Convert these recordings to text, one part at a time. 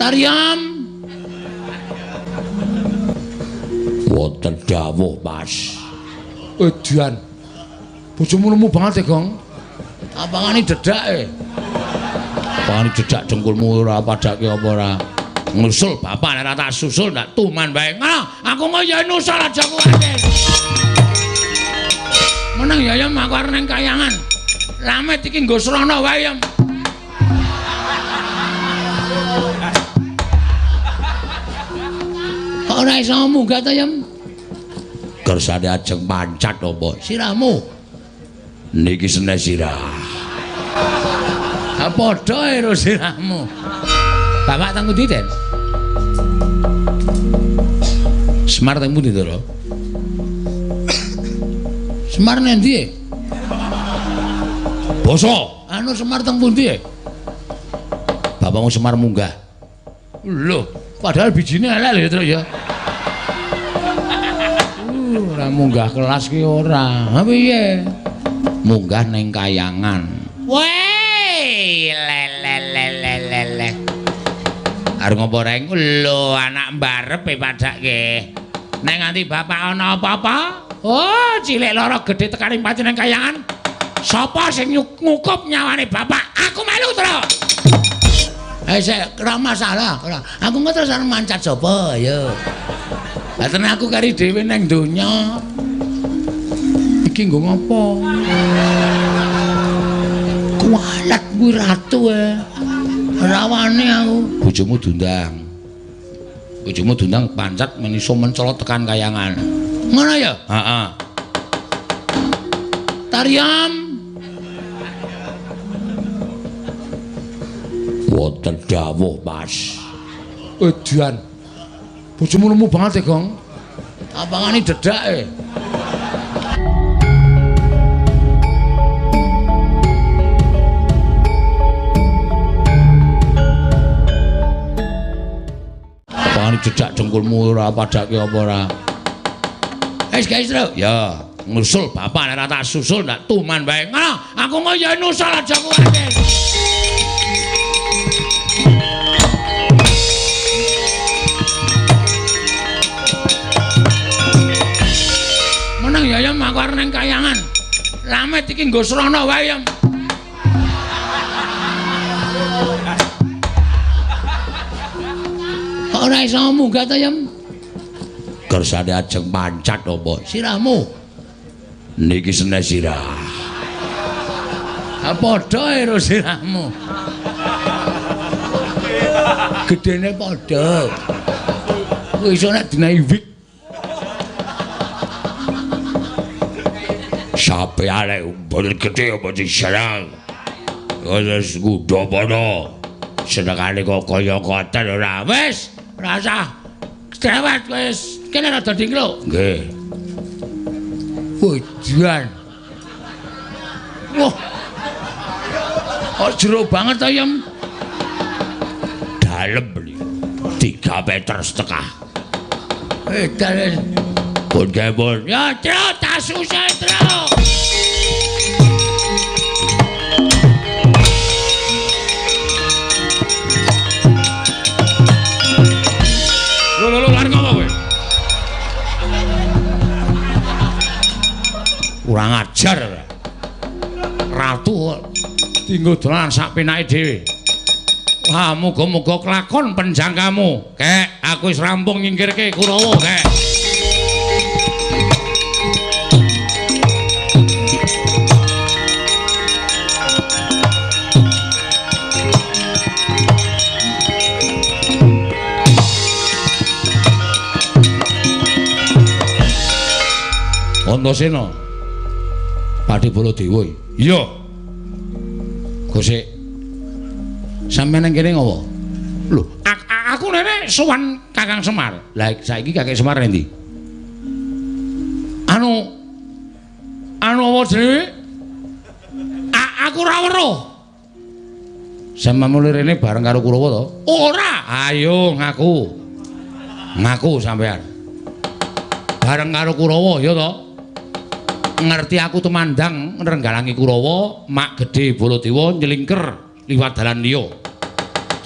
Tariam. Wonten dawuh, Mas. Edian. Bojomu lemu banget ya, Gong. Apangane dedake. Apangane dedak dengkulmu ora padake apa ora? Ngusul bapak nek ora tak susul ndak tuman bae. Ngono, aku kok ya nusul aja kuwatir. Meneng ya Yam aku arep ning kayangan. Lamet iki nggo srana wae Yam. Ora iso munggah ta Yam? Kersane ajeng mancat apa sirahmu? Niki senes sirah. Ha padha karo sirahmu. Bapak teng pundi, Den? Semar teng pundi to, Lho? Semar nang ndi? Boso. Anu Semar teng pundi? Bapakmu Semar munggah. Lho, padahal bijine elek lho terus ya. Ora munggah kelas ki ora. Ha piye? Munggah ning kayangan. Wei, le. Arep ngopo reng? Lho, anak mbarepe padake. Nek nganti bapak ana apa-apa? Oh, cilik loro gedhe tekaning pati ning kayangan. Sapa sing ngukup nyawane bapak? Aku melu terus. Sik, ora masalah. Aku kok terus arep mancat sapa? Ayo. Lah tenan aku kari dhewe ning donya. Iki nggo ngopo? Kualat kuwi ratu Rawane aku. Bojomu dundang. Bojomu dundang pancat meniso mencolot tekan kayangan. Ngono ya? Heeh. Tariam. Wonten dawuh, Mas. Edian. Bojomu lemu banget ya, Gong. Apangane dedake. Apangane dedak dengkulmu ora padake apa ora? Guys, Tru. Ya, ngusul bapak nek ora tak susul ndak tuman bae. Ngono, aku kok ya nusul aja kuwatir. Meneng ya Yam aku arep ning kayangan. Lamet iki nggo srana wae Yam. Ora iso munggah ta Yam? Kersane ajeng mancat apa sirahmu? Niki senes sirah. Ha padha karo sirahmu. Gedene padha. Kowe iso nek dinahi wik. Sape arek umbul gede apa diserang. Wis kudu padha. Senengane kok kaya koten ora wis. Ora usah cerewet wis. Kene rada dingkluk. Nggih. Hujan. Wah. Kok jero banget ta Yam? Dalem iki. 3 meter setengah. Dalem. Pun gabon. Ya, Tru, tak susah, Tru. Lho, lari ngopo kowe? Kurang ajar. Ratu tinggo dolan sak penake dhewe. Wah, muga-muga kelakon penjangkamu. Kek, aku wis rampung nyingkirke Kurawa, kek. Antasena. Padhe Baladewa. Iya. Gosek. Sampeyan nang kene ngopo? Lho, aku rene sowan Kakang Semar. Lah saiki Kakang Semar endi? Anu apa jenenge? Aku ora weruh. Sampeyan mulih rene bareng karo Kurawa to? Ora. Ayo ngaku. Ngaku sampeyan. Bareng karo Kurawa ya to? Ngerti aku tumandang nrenggalangi Kurawa, mak gedhe Baladewa nyelingker liwat dalan liya.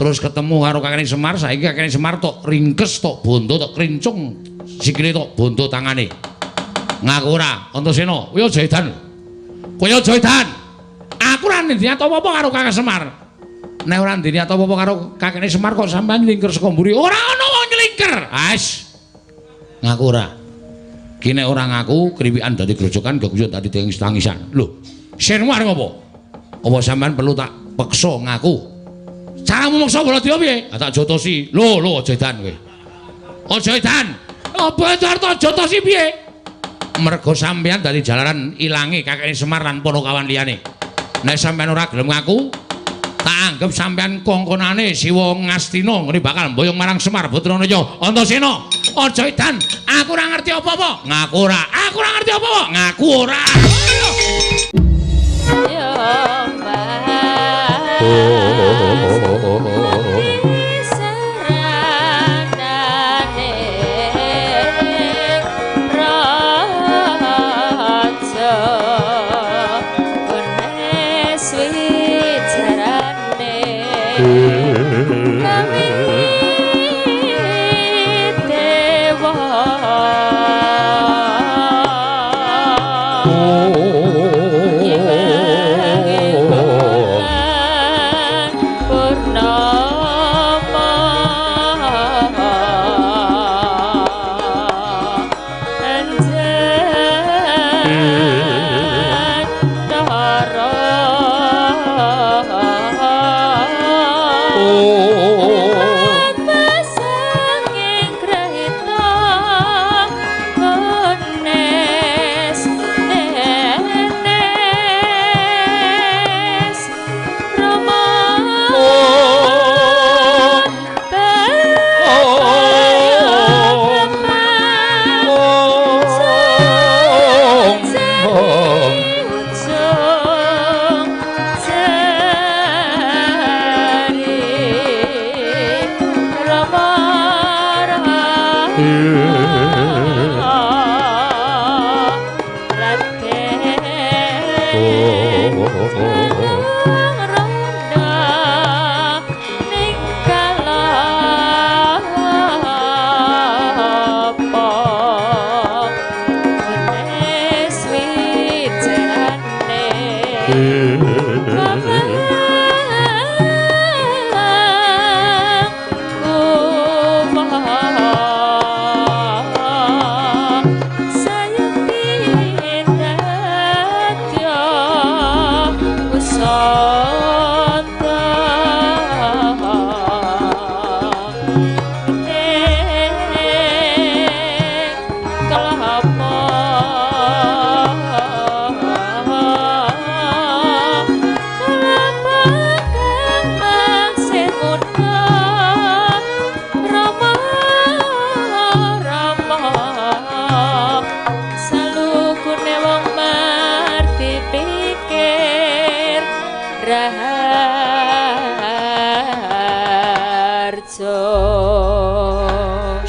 Terus ketemu karo Kakang Semar, saiki Kakang Semar tok ringkes tok bondo tok krincung sikile tok bondo tangane. Ngaku ora, Antasena, kowe aja edan. Kowe aja edan. Aku ora ndeni apa-apa karo Kakang Semar. Nek ora ndeni apa-apa karo Kakang Semar kok sampean nyelingker saka mburi. Ora ana wong nyelingker. Ais. Ngaku ora. Ki nek ora ngaku kriwikan dadi grojokan gak dadi tangisan. Lho, senmu arep apa? Apa sampean perlu tak peksa ngaku? Caramu maksa Baladewa piye? Tak jotosi. Lho, aja edan kowe. Aja edan. Apa arep jotosi piye? Mergo sampean dadi jalaran ilange Kakang Semar lan para kawan liyane. Nek sampean ora gelem ngaku, tak anggap sampean kongkonane Siwa Ngastina ngene bakal mboyong marang Semar Batranaya. Antasena, aja edan. Aku ora ngerti apa-apa. Ngaku ora. Aku ora ngerti apa-apa. Ngaku ora. Yo,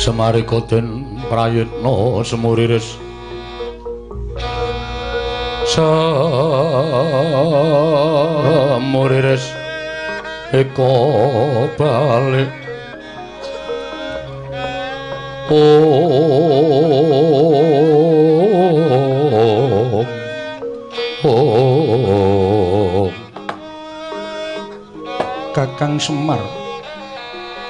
Semarika den prayitna semuriris semuriris eko balik Kakang Semar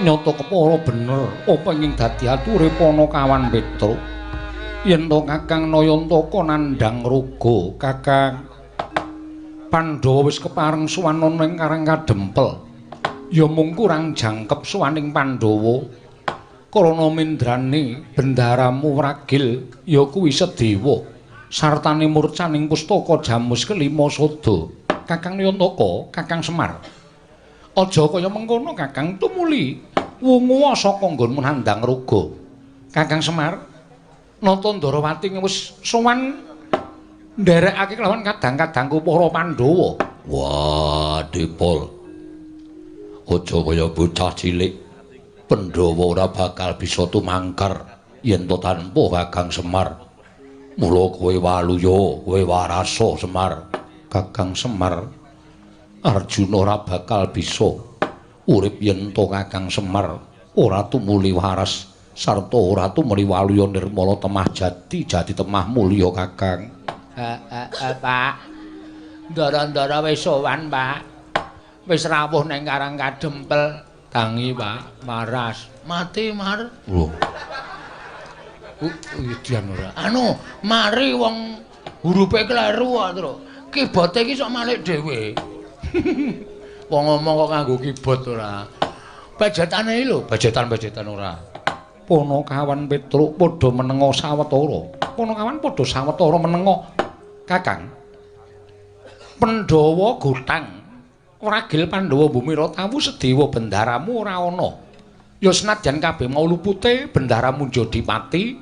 nyoto kepala bener apa ing dadi ature Panakawan Petruk yen to Kakang Nayantaka nandhang ruga Kakang Pandhawa wis kepareng suwana ning Karang Kadempel ya mung kurang jangkep suwaning Pandhawa krana mindrane bendaramu Wragil ya kuwi Sedewa sartane murcaning pustaka Jamus kelima Sada Kakang Nayantaka Kakang Semar aja kaya mengkono Kakang tumuli wungu saka nggonmu nandhang ruga Kakang Semar nata Ndarawati wis sowan nderekake kelawan kadang-kadangku para Pandhawa. Wah, Dipol. Aja kaya bocah cilik. Pandhawa ora bakal bisa tumangkar yen to tanpa Kakang Semar. Mula kowe waluya, kowe warasa Semar. Kakang Semar Arjuna ora bakal bisa urip yen to Kakang Semar ora tumuli waras sarta ora tumuli waluya nirmala temah jati temah mulya Kakang. Pak. Ndara-ndara wis sowan, Pak. Wis rawuh ning Karang Kadempel. Tangi, Pak, waras. Mati, Mar. Lho. Idian ora. Anu, mari wong hurufe kleru to. Kibote iki sok malik dhewe. Wong ngomong kok nganggo kibot ora. Bajetane iki lho, bajetan ora. Panakawan Petruk padha menenga sawetara. Panakawan padha sawetara menenga. Kakang. Pandhawa Gotang. Ragil Pandhawa Bumira tawu sedewa bendaramu ora ana. Ya senadyan kabeh mau lupute bendaramu Jodipati,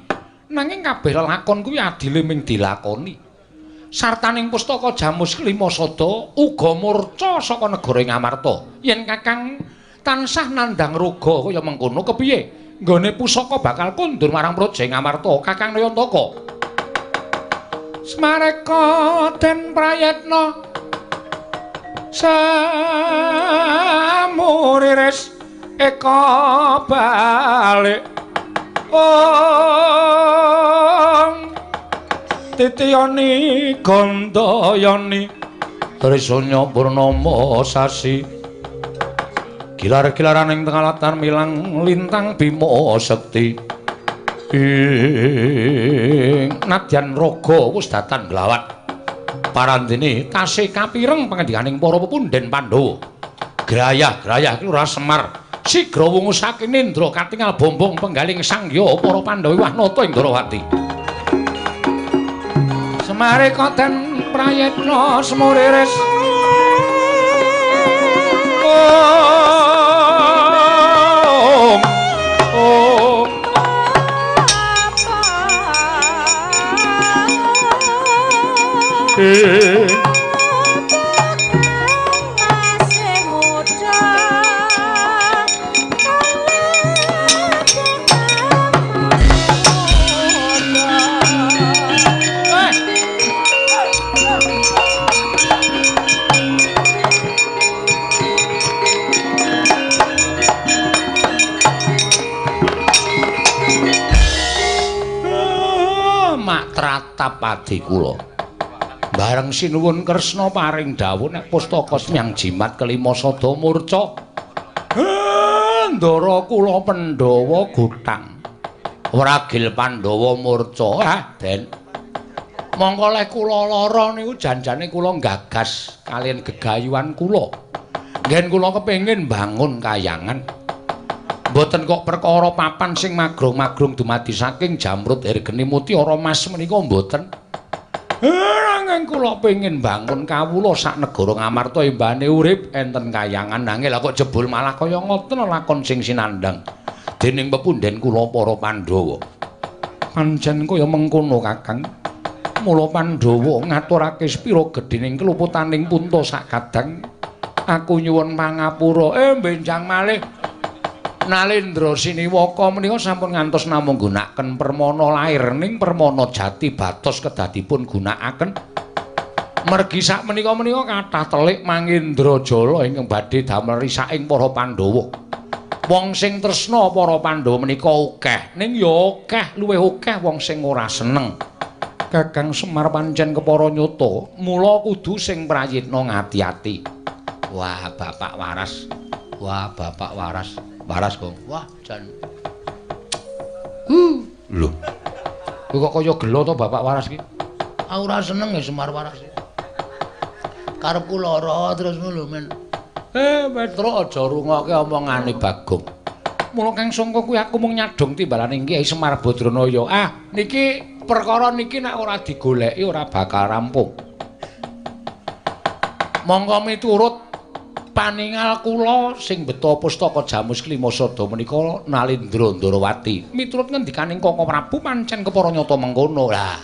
nanging kabeh lakon kuwi adile ming dilakoni. Sartaning pustaka Jamus Klimasada uga murca saka negara Ngamarta. Yen Kakang tansah nandhang roga kaya mengkono kepiye? Nggone pusaka bakal kondur marang Praja Ngamarta, Kakang Nayantaka. Smareka den prayetna samuriris eka balik titiyani gandayani trisanya purnama sasi gilar-gilaraning tengalatan milang lintang bima sekti nadyan raga wis datan glawat parandene tasih kapireng pangandikaning para pepundhen Pandhawa. Grayah-grayah iki ora Semar. Sigra wungusake nendra katingal bombong penggaling sangya para Pandhawa Wahnata ing Darawati. Semare koten prayetna semuriris. Mak tratap adi kula. Bareng sinuwun Kresna paring dawuh nek pustaka Semyang Jimat Klimasada murca. Ndara kula Pandhawa Gotang. Wragil Pandhawa murca. Den. Mongko lek kula lara niku janjane kula gagas kalian gegayuhan kula. Ngen kula kepengin bangun kayangan. Mboten kok perkara papan sing magrong-magrong dumadi saking jamrut Hergeni Mutiara Mas menika mboten. Nanging kula pengin bangun kawula sak negara Ngamarta embane urip enten kayangan nanging lha kok jebul malah kaya ngoten lakon sing sinandhang dening pepundhen kula para Pandhawa. Pancen kaya mengkono Kakang. Mula Pandhawa ngaturake spira gedhening keluputaning punta sak kadang. Aku nyuwun pangapura. Benjang malih Nalendra Siniwaka menika sampun ngantos namung gunakaken permana lair ning permana jati batos kedadipun gunakaken. Mergi sak menika kathah telik Mangindrajala ingkang badhe damel risaking para Pandhawa. Wong sing tresna para Pandhawa menika akeh, ning ya akeh luwih akeh wong sing ora seneng. Kakang Semar pancen kepara nyata, mula kudu sing prayitna ngati-ati. Wah, Bapak Waras. Wah, Bapak Waras. Waras, Kong. Wah, jan. Lho. Kok kaya gelo to Bapak Waras ki? Aku ora seneng ya Semar Waras. Karepku lara terus ngono men. Petro aja rungokke omongane Bagong. Mula Kang Sangka kuwi aku mung nyadong timbalaning Kyai Semar Badranaya. Niki perkara niki nek ora digoleki ora bakal rampung. Monggo miturut paningal kula sing beta pustaka Jamus Klimasada menika Nalendra Ndarawati. Miturut ngendikaning Kaka Prabu pancen kepara nyata mengkono. Lah.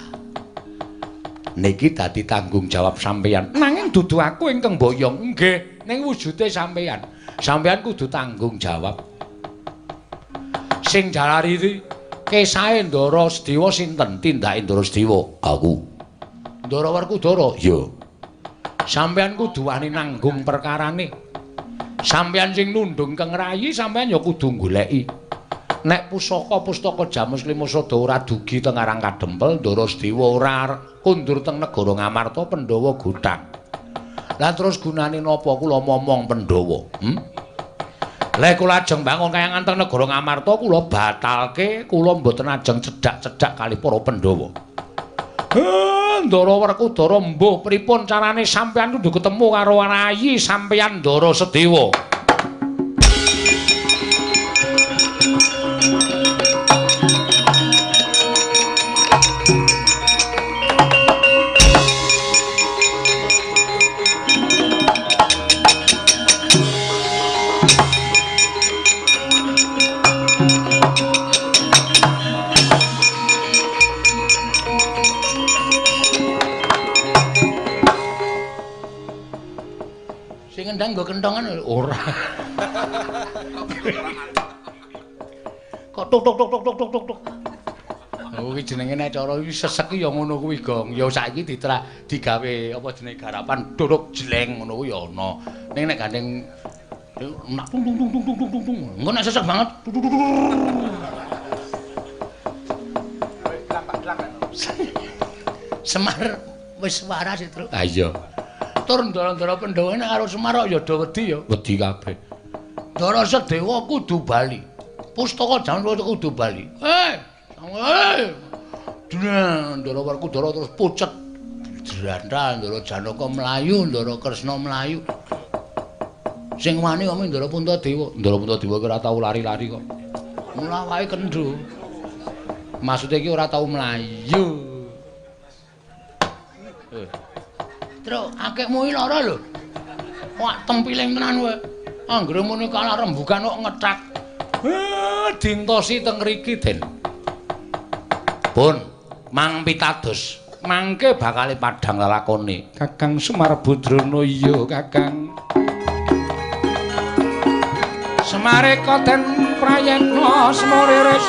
Niki dadi tanggung jawab sampeyan. Nanging dudu aku ingkang boyong. Nggih, ning wujude sampeyan. Sampeyan kudu tanggung jawab. Sing jalari kesahe Ndara Sedewa sinten? Tindake Ndara Sedewa. Aku. Ndara Werkudara. Iya. Sampeyan kudu wani nanggung perkarane. Sampeyan sing nundung keng rayi sampeyan ya kudu goleki. Nek pustaka Jamus Limasada ora dugi teng Arang Kadempel, Ndara Sedewa ora kundur teng negara Ngamarta Pandhawa gotang. Lah terus gunane napa kula momong Pandhawa? Lah kula ajeng bangun kayangan teng negara Ngamarta kula batalke, kula mboten ajeng cedhak-cedhak kali para Pandhawa. Ndara Werkudara mbuh pripun carane sampeyan kudu ketemu karo rayi sampeyan Ndara Sedewa? Ngendang nggo kentongan ora. Kok tuk tuk tuk tuk tuk tuk tuk tuk. Oh iki jenenge nek cara iki sesek ya ngono kuwi, Gong. Ya saiki digawe apa jenenge garapan duruk jleng ngono kuwi ya ana. Ning nek gandeng nak tung tung tung tung tung tung tung. Engko nek sesek banget. Semar wis waras itu. Ah iya. Tur ndara-ndara Pandhawa nek karo Semar ya do wedi ya. Wedi kabeh. Ndara Sedewa kudu bali. Pustaka Jamus kudu bali. Ndara Werkudara terus pucet. Drandal Ndara Janaka mlayu, Ndara Kresna mlayu. Sing wani kok Ndara Puntadewa. Ndara Puntadewa ora tau lari-lari kok. Mula wae kendho. Maksude iki ora tau mlayu. Tru, akekmu iki lara lho. Wak tempiling tenan kowe. Anggere muni kalah rembugan kok ngethak. Dintosi teng mriki, Den. Pun, Mang pitados. Mangke bakal padhang lalakone. Kakang Semar Badrana iya, Kakang. Semareka den prayekna semoriris.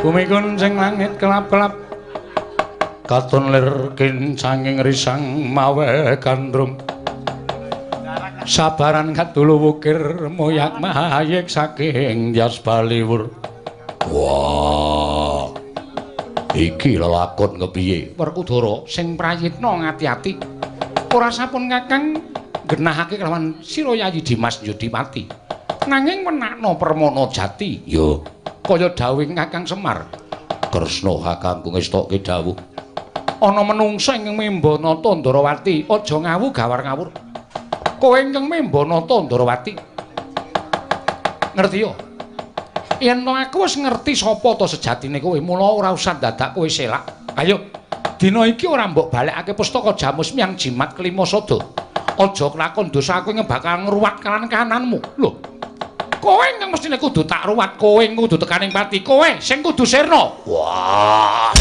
Bumikun sing langit kelap-kelap katon lir kincanging risang mawe gandrung sabaran kadulu wukir moyak mahayik saking Yas Baliwur. Wah, iki lelakon kepiye? Werkudara sing prayitna ngati-ati ora sampun Kakang genahake kelawan Sira Yayi Dimas Yudipati nanging wenakna permana jati. Yo kaya dawuh Kakang Semar. Kresna kakangku ngestokke dawuh. Ana menungsa ing Membanata Ndarawati, aja ngawu gawar ngawur. Kowe ingkang Membanata Ndarawati. Ngerti ya? Yen aku wis ngerti sapa to sejatine kowe, mula ora usah dadak kowe selak. Ayo, dina iki ora mbok balekake pustaka Jamus Miang Jimat Klimasada. Aja kelakon dosa kowe bakal ngruwat kanan kananmu. Lho. Kowe ingkang mestine kudu tak ruwat, kowe kudu tekaning pati, kowe sing kudu sirna. Wah.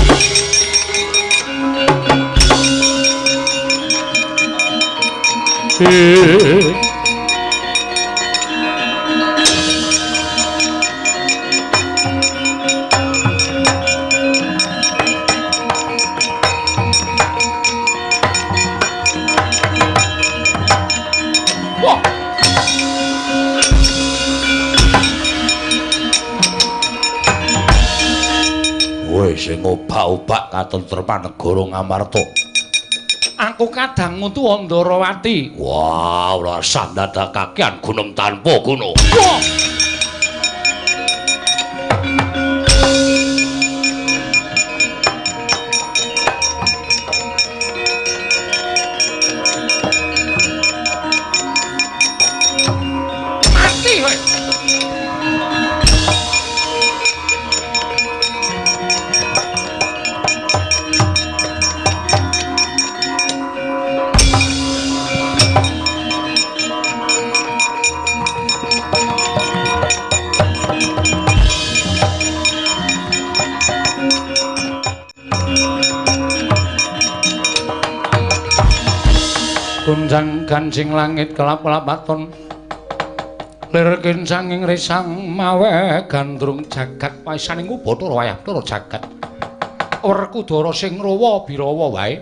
Sing obak-obak katentreman negara Ngamarta. Aku kadang ngutu Andarawati. Wah, ora sah ndadekakean gunung tanpa guna. Wah! Mati kowe. Gunjang ganjing langit kelap-kelapaton lirkin sanging risang mawe gandrung jagat waisaning Bathara wayah Bathara jagat Werkudara sing rawa birawa wae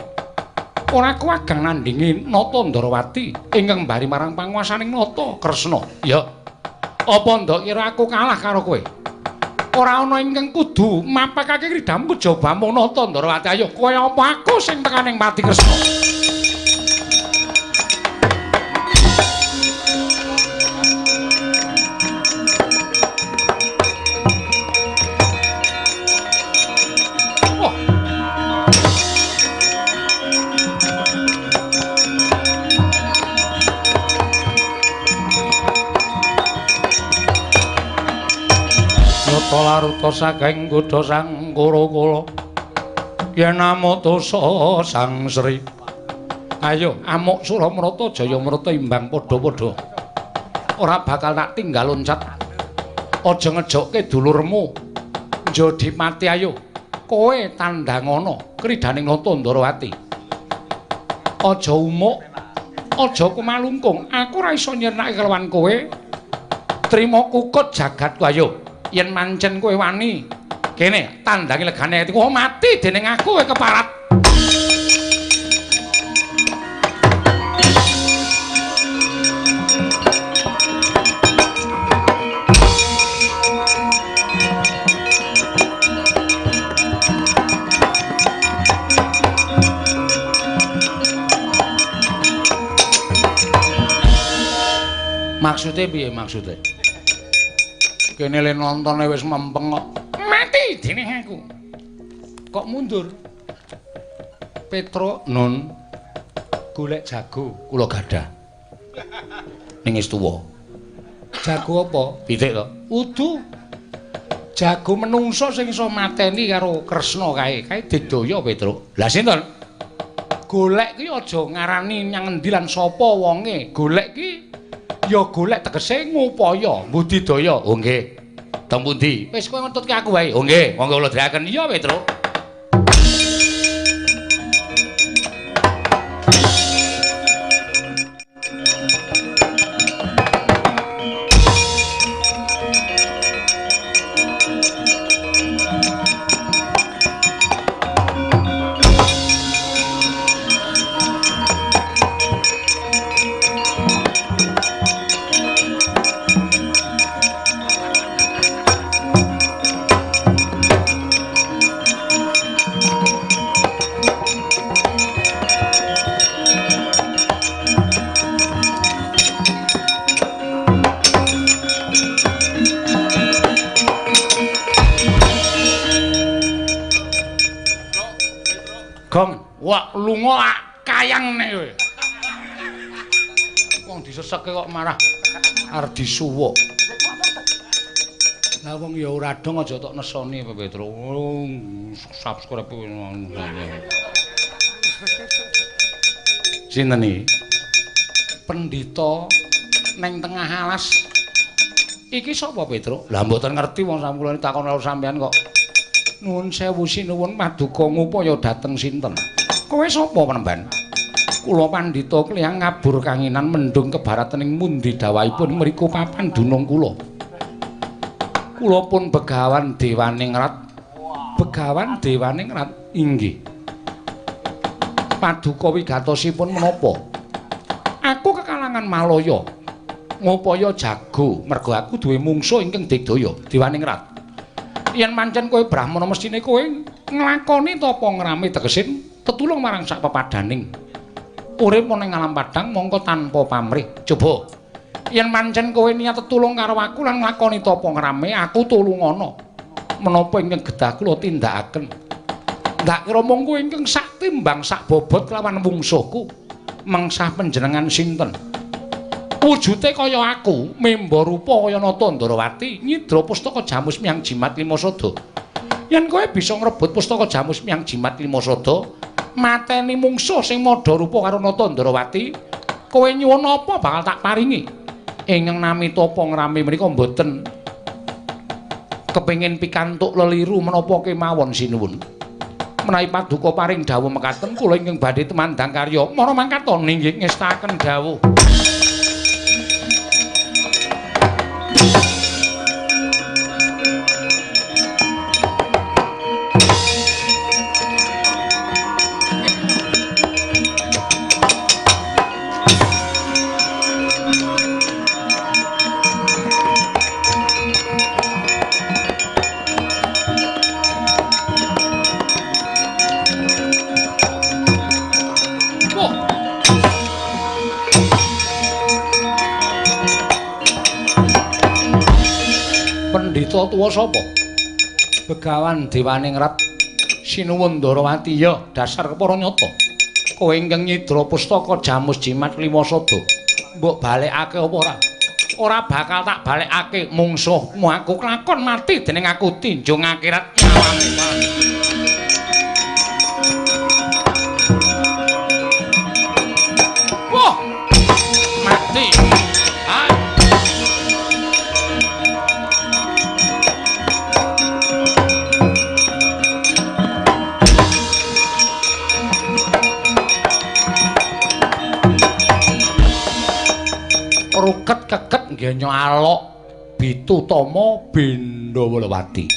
ora kuwagang nandingi Nata Ndarawati ingkang mbari marang panguwasaning Nata Kresna. Ya apa ndok kira aku kalah karo kowe? Ora ana ingkang kudu mapakake kridam kejaba mung Nata Ndarawati. Ayo kowe apa aku sing tekaning pati Kresna? Laruta saking godha sang kala yen amotosa sang Sri. Ayo amuk Suramrata Jayamrata imbang padha-padha. Ora bakal tak tinggal loncat. Aja ngejokke dulurmu. Njodipati ayo. Kowe tandhangono kridaning Nata Ndarawati. Aja umuk, aja kumalungkung. Aku ora iso nyernake kelawan kowe. Trima kukut jagatku ayo. Yen mancen kowe wani kene tandangi legane atiku mati dening aku kowe keparat. Maksude piye maksude? Kene le nontone wis mempeng kok. Mati dening aku. Kok mundur? Petro Nun golek jago kula gadah. Ning wis tuwa. Jago apa? Pitik to. Udu. Jago menungso sing iso mateni karo Kresna kae. Kae didaya Petro. Lah sinten? Golek ki aja ngarani nyang endi lan sapa wonge. Golek ki ya golek tegese ngupaya budidaya. Oh nggih. Teng pundi? Wis kowe ngetutke aku wae. Oh nggih, monggo kula dherekaken. Iya, Petro. Gong, wak lunga kayang nek kowe. Wong disesekke kok marah arep disuwuk. Lah wong ya ora dong aja tok nesoni apa Petro. Subscribe. Sinten iki? Pendhita ning tengah alas. Iki sapa Petro? Lah mboten ngerti wong sampun takon karo sampean kok. Nuwun sewu sinuwun paduka ngupaya dhateng sinten? Kowe sapa penemban? Kula Pandhita Klyang ngabur kanginan mendung kebaratening mundi dawahipun mriku papan dunung kula. Kula pun begawan dewaning rat. Begawan dewaning rat inggih. Paduka wigatosipun menapa? Aku kekalangan Malaya. Ngupaya jago merga aku duwe mungsuh ingkang digdaya dewaning rat. Yen pancen kowe Brahmana mestine kowe nglakoni tapa ngrame tegesin tetulung marang sak pepadaning urip ning alam padang mongko tanpa pamrih. Coba yen pancen kowe niat tetulung karo aku lan nglakoni tapa ngrame, aku tulungono. Menapa ingkang kedah kula tindakaken? Ndak kira mung kowe ingkang sak timbang sak bobot kelawan wungsuhku. Mengsah panjenengan sinten? Wujute kaya aku, memba rupa kaya Nata Ndarawati, nyidra pustaka Jamus Miyang Jimat Limasada. Yen kowe bisa ngrebut pustaka Jamus Miyang Jimat Limasada, mateni mungsuh sing madha rupa karo Nata Ndarawati, kowe nyuwun apa bakal tak paringi. Ingkang nami tapa ngrame menika mboten kepengin pikantuk leliru menapa kemawon sinuwun. Menawi paduka paring dawuh mekaten kula ingkang badhe temandang karya mara mangkaten inggih ngestaken dawuh. Pendhita tuwa sapa? Begawan Dewaning Rat Sinuwun Ndarawati. Ya, dasar kepara nyata. Kowe ingkang nyidra pustaka Jamus Jimat Limasada. Mbok balekake apa ora? Ora bakal tak balekake. Mungsuhmu aku kelakon mati dening aku tinjung akhirat nyawamu. Wah! Mati. Ruket keket nggenya alok Bitutama Bendawalawati.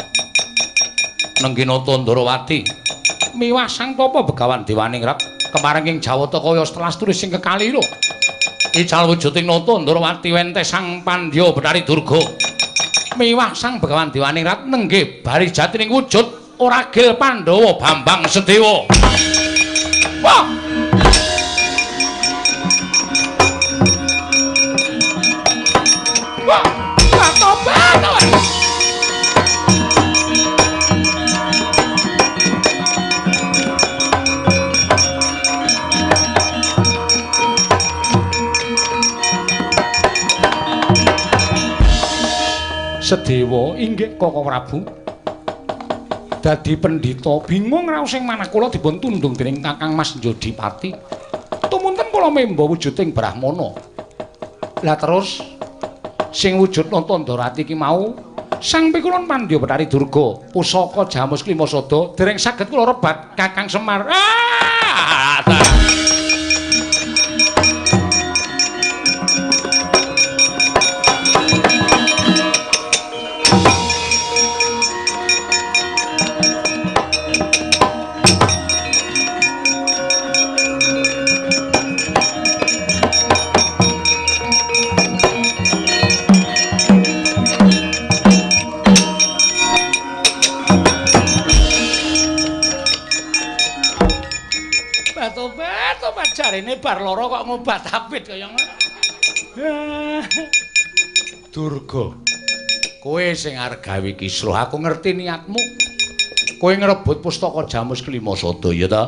Nenggih Nata Ndarawati miwah sang tapa Begawan Dewaning Rat kemaring ing Jawata kaya setelas turis sing kekalira. Ical wujuding Nata Ndarawati wentes sang Pandya Betari Durga. Miwah sang Begawan Dewaning Rat nenggih bari jatining wujud Oragil Pandhawa Bambang Sedewa. Wah! Sedewa inggih Kaka Prabu. Dadi pendhita bingung raos sing manah kula dipun tundung dening Kakang Mas Njodipati. Tumunten kula memba wujuding Brahmana. Lah terus sing wujud Nata Ndarawati iki mau sang pikulun Pandya Betari Durga, pusaka Jamus Limasada dereng saged kula rebat Kakang Semar. Jarene bar lara kok ngobat apit kaya ngono. Durga, kowe sing arep gawe kisruh, aku ngerti niatmu. Kowe ngrebut pustaka Jamus Limasada ya ta?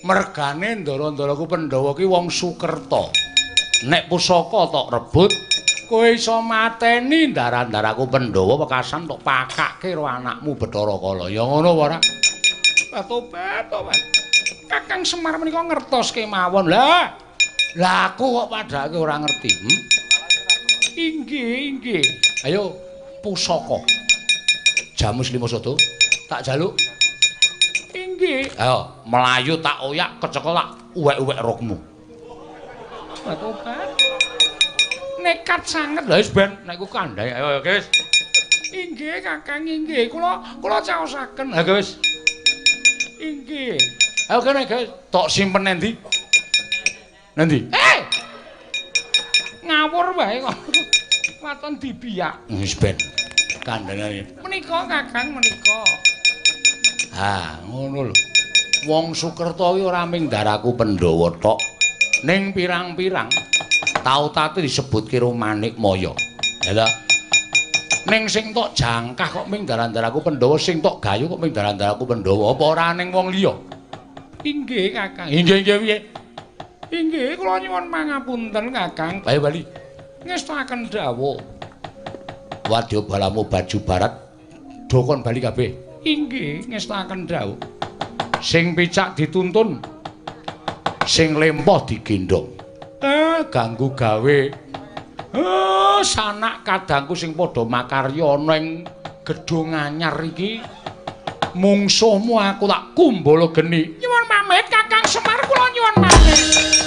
Mergane ndara-ndaraku Pandhawa ki wong Sukerta. Nek pusaka tok rebut, kowe iso mateni ndara-ndaraku Pandhawa wekasan tok pakake karo anakmu Bathara Kala. Ya ngono ora? Tobat. Kakang Semar menika ngertos kemawon. Lah aku kok padake ora ngerti. Inggih. Ayo pusaka Jamus Limasada tak jaluk. Inggih. Ayo melayu tak oyak kecekel tak uwek-uwek rokmu. Tobat. Nekat sanget lha wis ben nek ku kandhai. Ayo guys. Inggih Kakang inggih. Kula caosaken. Ha guys. Inggih. Ayo kene guys, tok simpen endi? Nendi? Ngawur wae kok. Waton dibiyak. Wis ben. Kandhane. Menika Kakang menika. Ha, ngono lho. Wong Sukerta kuwi ora ming ndaraku Pandhawa tok. Ning pirang-pirang tau-tate disebutke karo Manikmaya. Ya ta? Ning sing tok jangkah kok ming ndara-ndaraku Pandhawa, sing tok gayu kok ming ndara-ndaraku Pandhawa. Apa ora ning wong liya? Inggih, Kakang. Inggih piye? Inggih, kula nyuwun pangapunten, Kakang. Bae bali. Ngestaken dawuh. Wadya balamu baju barat dokon bali kabeh. Inggih, ngestaken dawuh. Sing picak dituntun, sing lempoh digendhong. Ganggu gawe. Sanak kadangku sing padha makarya ana ing gedung anyar iki. Mungsuhmu aku tak kumbala geni. Nyuwun pamit Kakang Semar, kula nyuwun pamit.